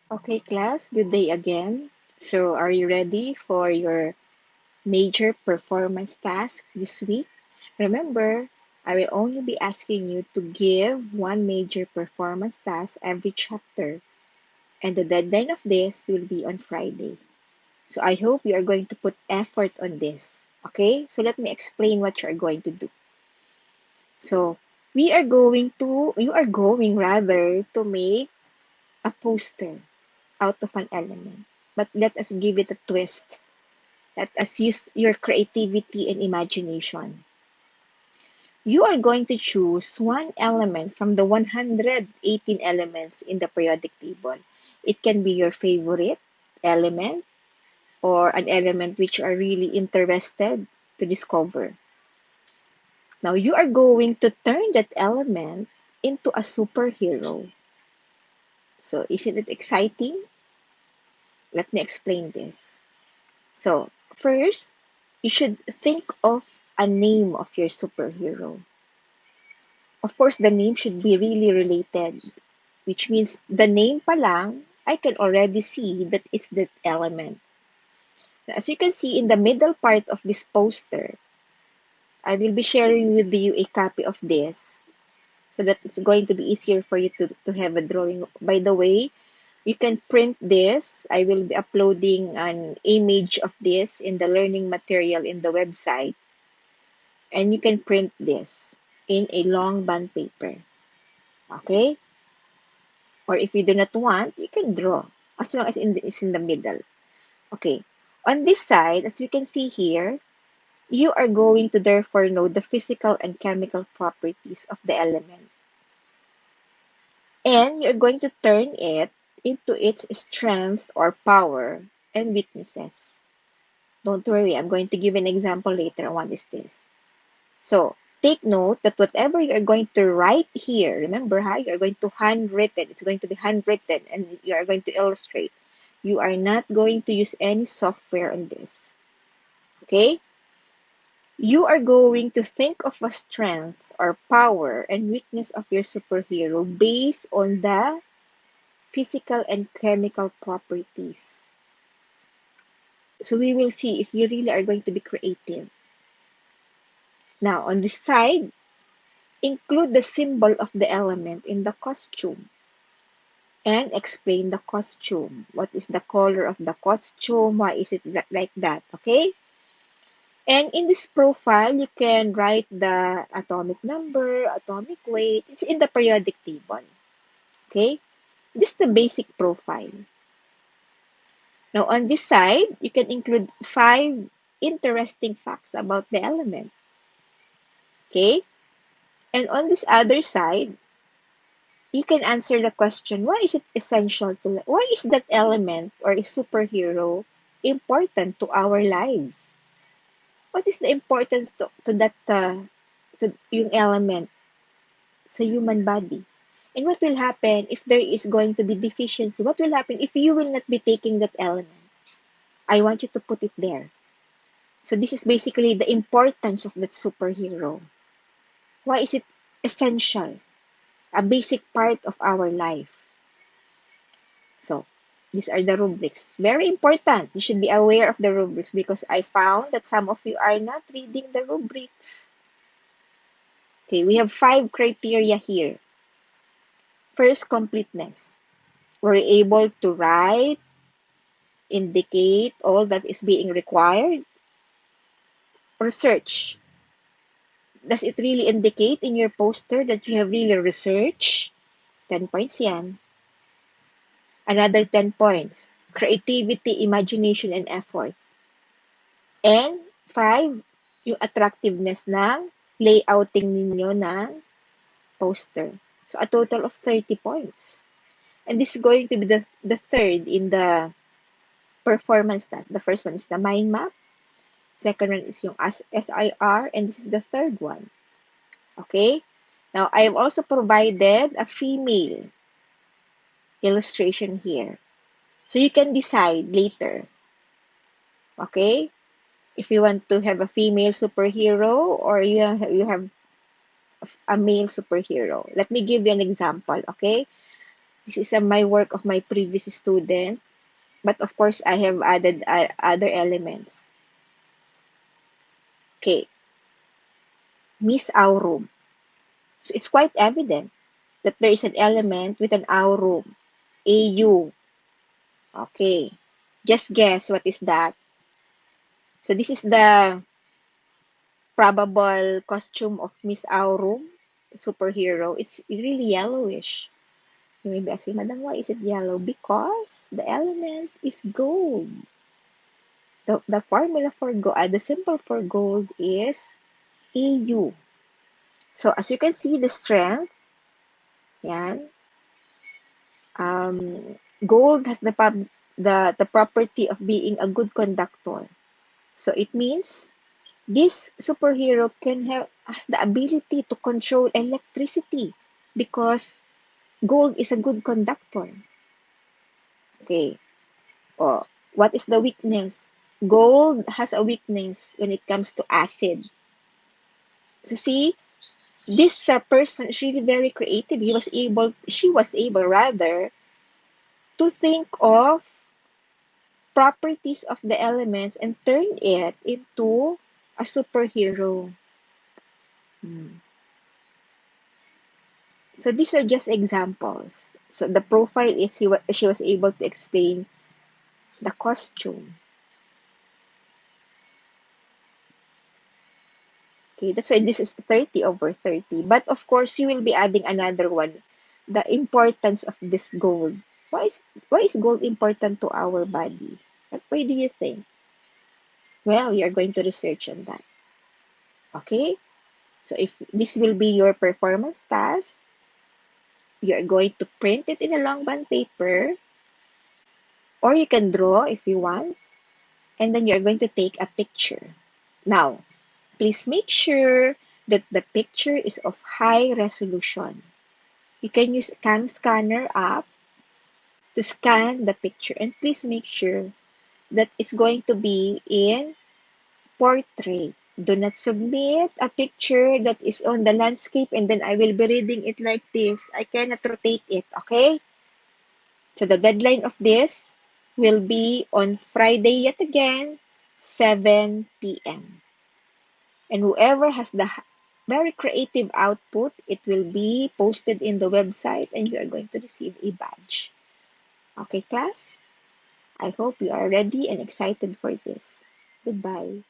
Okay, class, good day again. So, are you ready for your major performance task this week? Remember, I will only be asking you to give one major performance task every chapter, and the deadline of this will be on Friday. So, I hope you are going to put effort on this. Okay, so let me explain what you are going to do. So, you are going rather to make a poster out of an element. But let us give it a twist. Let us use your creativity and imagination. You are going to choose one element from the 118 elements in the periodic table. It can be your favorite element or an element which you are really interested to discover. Now you are going to turn that element into a superhero. So isn't it exciting? Let me explain this. So, first, you should think of a name of your superhero. Of course, the name should be really related, which means the name pa lang, I can already see that it's that element. As you can see in the middle part of this poster, I will be sharing with you a copy of this so that it's going to be easier for you to have a drawing. By the way, you can print this. I will be uploading an image of this in the learning material in the website, and you can print this in a long bond paper. Okay? Or if you do not want, you can draw as long as it's in the middle. Okay. On this side, as you can see here, you are going to therefore know the physical and chemical properties of the element. And you're going to turn it into its strength or power and weaknesses. Don't worry, I'm going to give an example later on what is this. So take note that whatever you're going to write here, remember how you're going to handwritten, it's going to be handwritten and you are going to illustrate. You are not going to use any software on this. Okay? You are going to think of a strength or power and weakness of your superhero based on the physical and chemical properties. So we will see if you really are going to be creative. Now, on this side, include the symbol of the element in the costume and explain the costume. What is the color of the costume? Why is it like that? Okay? And in this profile, you can write the atomic number, atomic weight. It's in the periodic table. Okay? This is the basic profile. Now, on this side, you can include 5 interesting facts about the element. Okay? And on this other side, you can answer the question, why is it essential to, why is that element or a superhero important to our lives? What is the importance to that, to yung element sa human body? And what will happen if there is going to be deficiency? What will happen if you will not be taking that element? I want you to put it there. So this is basically the importance of that superhero. Why is it essential? A basic part of our life. So, these are the rubrics. Very important. You should be aware of the rubrics because I found that some of you are not reading the rubrics. Okay, we have 5 criteria here. First, completeness. Were you able to write, indicate all that is being required? Research. Does it really indicate in your poster that you have really researched? 10 points yan. Another 10 points. Creativity, imagination, and effort. And 5, yung attractiveness ng layouting ninyo ng poster. So, a total of 30 points. And this is going to be the third in the performance task. The first one is the mind map. Second one is yung SIR. And this is the third one. Okay? Now, I have also provided a female illustration here. So, you can decide later. Okay? If you want to have a female superhero or you have a male superhero. Let me give you an example, okay? This is my work of my previous student, but of course I have added other elements. Okay, Miss Aurum. So it's quite evident that there is an element with an aurum, AU. Okay, just guess what is that. So this is the probable costume of Miss Aurum, superhero. It's really yellowish. You may be asking, Madam, why is it yellow? Because the element is gold. The formula for gold, the symbol for gold is AU. So as you can see, the strength, yan, gold has the property of being a good conductor. So it means this superhero has the ability to control electricity because gold is a good conductor. Okay. Oh, what is the weakness? Gold has a weakness when it comes to acid. So see, this person is really very creative. She was able rather to think of properties of the elements and turn it into a superhero. Hmm. So these are just examples. So the profile is she was able to explain the costume. Okay, that's why this is 30 over 30. But of course, you will be adding another one, the importance of this gold. Why is gold important to our body? Why do you think? Well, you're going to research on that. Okay? So if this will be your performance task, you're going to print it in a long bond paper, or you can draw if you want, and then you're going to take a picture. Now, please make sure that the picture is of high resolution. You can use Cam Scanner app to scan the picture, and please make sure that it's going to be in portrait. Do not submit a picture that is on the landscape and then I will be reading it like this. I cannot rotate it, okay? So the deadline of this will be on Friday yet again, 7 p.m. And whoever has the very creative output, it will be posted in the website and you are going to receive a badge. Okay, class? I hope you are ready and excited for this. Goodbye.